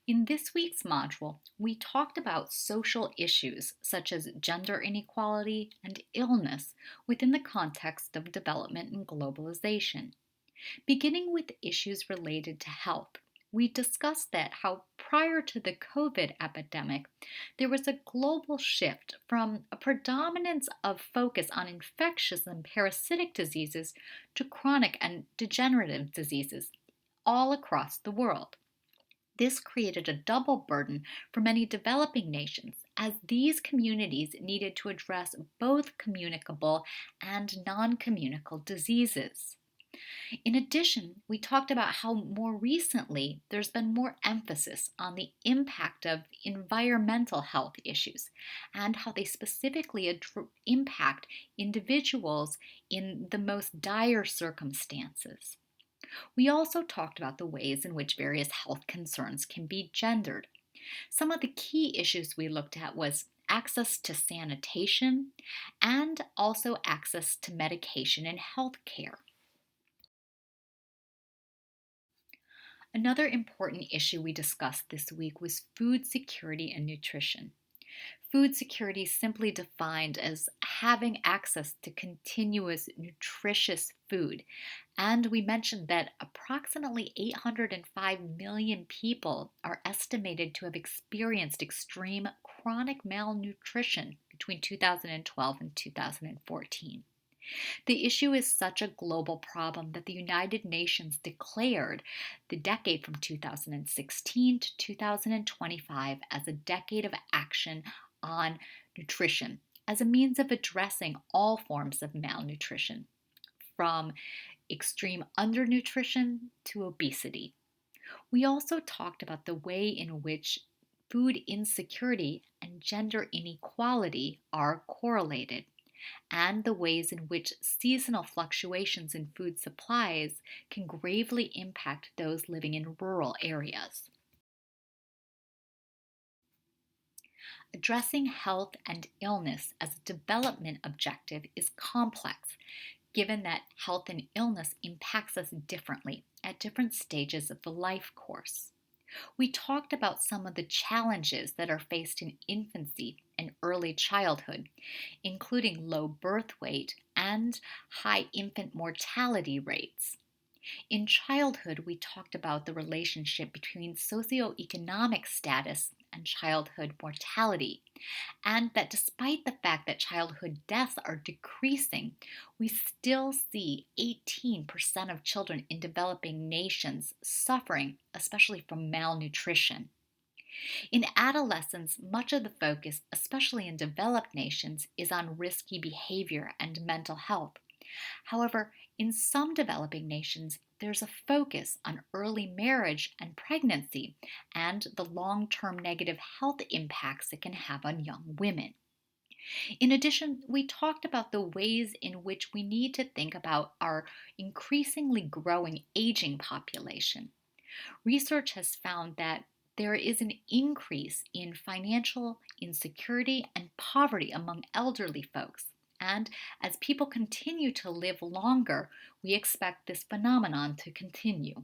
In this week's module, we talked about social issues such as gender inequality and illness within the context of development and globalization. Beginning with issues related to health, we discussed that how prior to the COVID epidemic, there was a global shift from a predominance of focus on infectious and parasitic diseases to chronic and degenerative diseases all across the world. This created a double burden for many developing nations, as these communities needed to address both communicable and non communicable diseases. In addition, we talked about how more recently there's been more emphasis on the impact of environmental health issues and how they specifically impact individuals in the most dire circumstances. We also talked about the ways in which various health concerns can be gendered. Some of the key issues we looked at was access to sanitation and also access to medication and health care. Another important issue we discussed this week was food security and nutrition. Food security is simply defined as having access to continuous, nutritious food. And we mentioned that approximately 805 million people are estimated to have experienced extreme chronic malnutrition between 2012 and 2014. The issue is such a global problem that the United Nations declared the decade from 2016 to 2025 as a decade of action on nutrition as a means of addressing all forms of malnutrition, from extreme undernutrition to obesity. We also talked about the way in which food insecurity and gender inequality are correlated, and the ways in which seasonal fluctuations in food supplies can gravely impact those living in rural areas. Addressing health and illness as a development objective is complex, given that health and illness impacts us differently at different stages of the life course. We talked about some of the challenges that are faced in infancy and early childhood, including low birth weight and high infant mortality rates. In childhood, we talked about the relationship between socioeconomic status and childhood mortality, and that despite the fact that childhood deaths are decreasing, we still see 18% of children in developing nations suffering, especially from malnutrition. In adolescence, much of the focus, especially in developed nations, is on risky behavior and mental health. However, in some developing nations, there's a focus on early marriage and pregnancy and the long term negative health impacts it can have on young women. In addition, we talked about the ways in which we need to think about our increasingly growing aging population. Research has found that there is an increase in financial insecurity and poverty among elderly folks. And as people continue to live longer, we expect this phenomenon to continue.